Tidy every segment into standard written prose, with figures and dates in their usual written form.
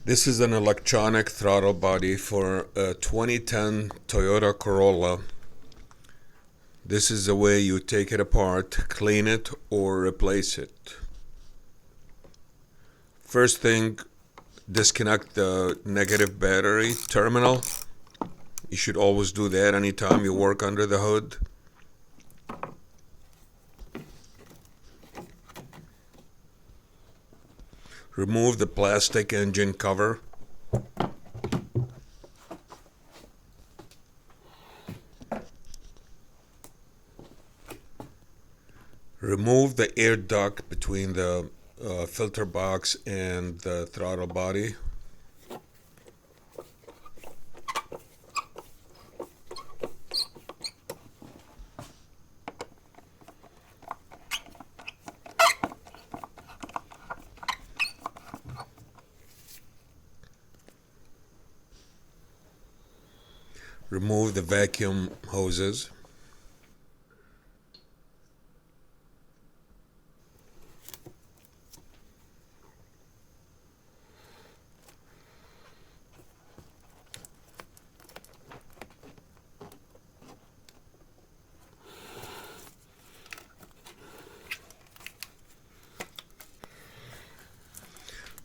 This is an electronic throttle body for a 2010 Toyota Corolla. This is the way you take it apart, clean it, or replace it. First thing, disconnect the negative battery terminal. You should always do that anytime you work under the hood. Remove the plastic engine cover. Remove the air duct between the filter box and the throttle body. Remove the vacuum hoses.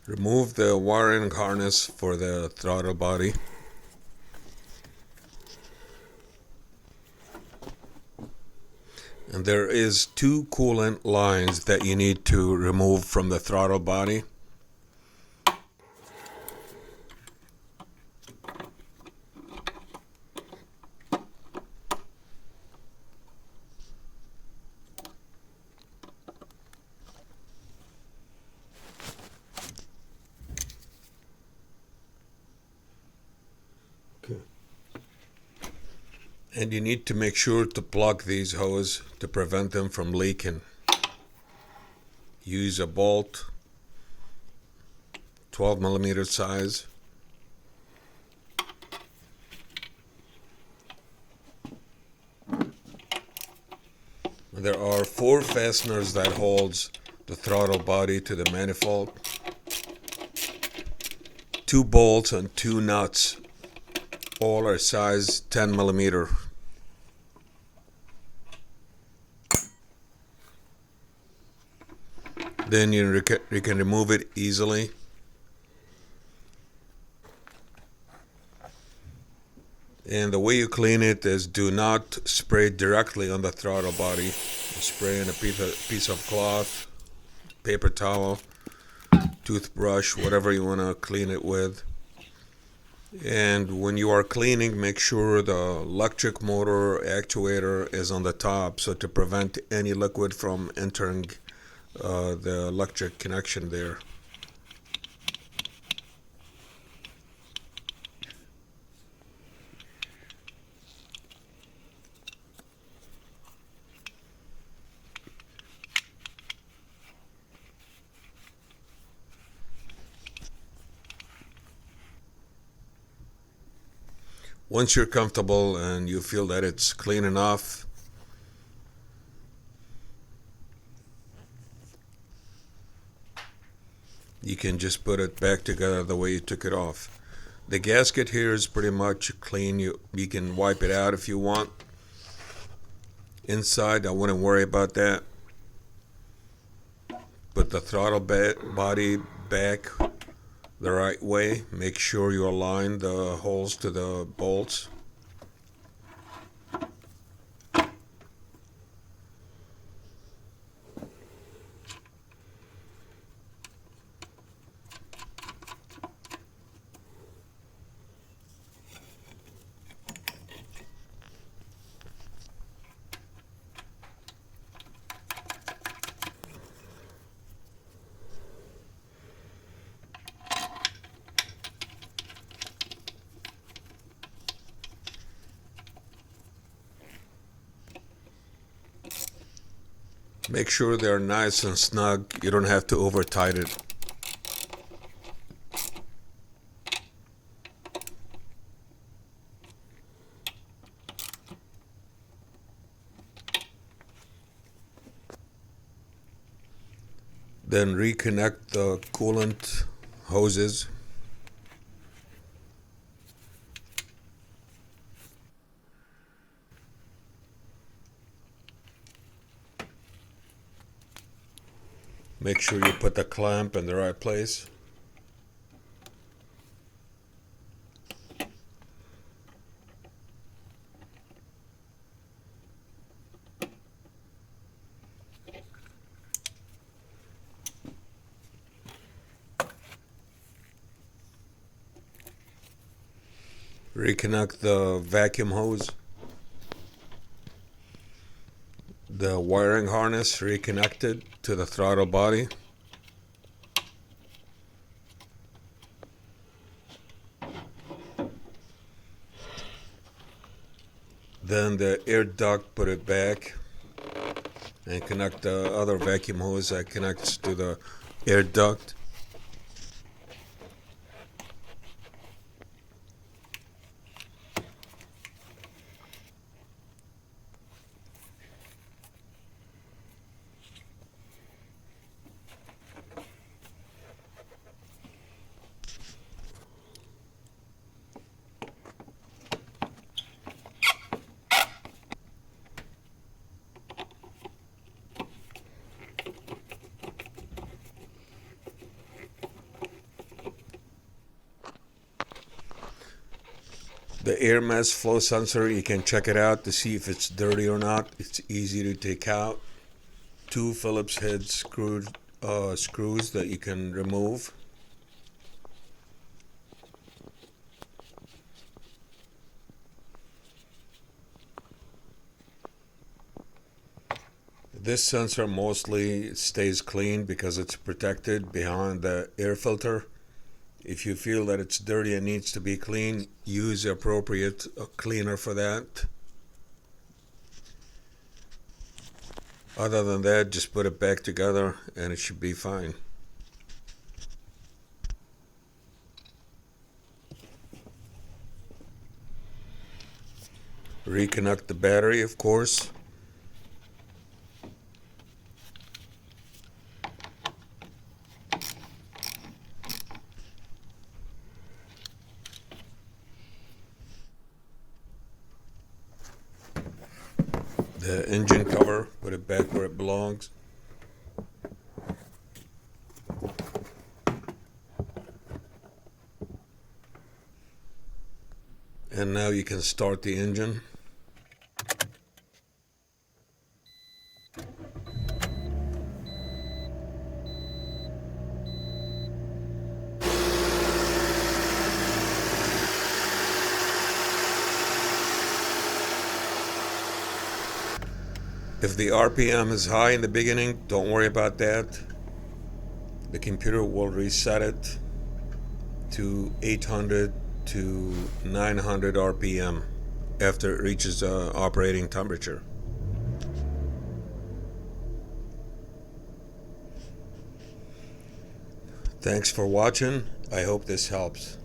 Remove the wiring harness for the throttle body. And there is two coolant lines that you need to remove from the throttle body. And you need to make sure to plug these hoses to prevent them from leaking. Use a bolt, 12mm size. There are 4 fasteners that holds the throttle body to the manifold. 2 bolts and 2 nuts. All are size 10mm. Then you can remove it easily. And the way you clean it is do not spray directly on the throttle body. Spray in a piece of cloth, paper towel, toothbrush, whatever you want to clean it with. And when you are cleaning, make sure the electric motor actuator is on the top, so to prevent any liquid from entering the electric connection there. Once you're comfortable and you feel that it's clean enough, you can just put it back together the way you took it off. The gasket here is pretty much clean. You can wipe it out if you want. Inside, I wouldn't worry about that. Put the throttle body back the right way. Make sure you align the holes to the bolts. Make sure they're nice and snug. You don't have to over tight it. Then reconnect the coolant hoses. Make sure you put the clamp in the right place. Reconnect the vacuum hose. The wiring harness reconnected to the throttle body. Then the air duct, put it back and connect the other vacuum hose that connects to the air duct. The air mass flow sensor, you can check it out to see if it's dirty or not. It's easy to take out. 2 Phillips head screws that you can remove. This sensor mostly stays clean because it's protected behind the air filter. If you feel that it's dirty and needs to be clean, use the appropriate cleaner for that. Other than that, just put it back together and it should be fine. Reconnect the battery, of course. The engine cover, put it back where it belongs. And now you can start the engine. If the RPM is high in the beginning, don't worry about that. The computer will reset it to 800 to 900 RPM after it reaches operating temperature. Thanks for watching. I hope this helps.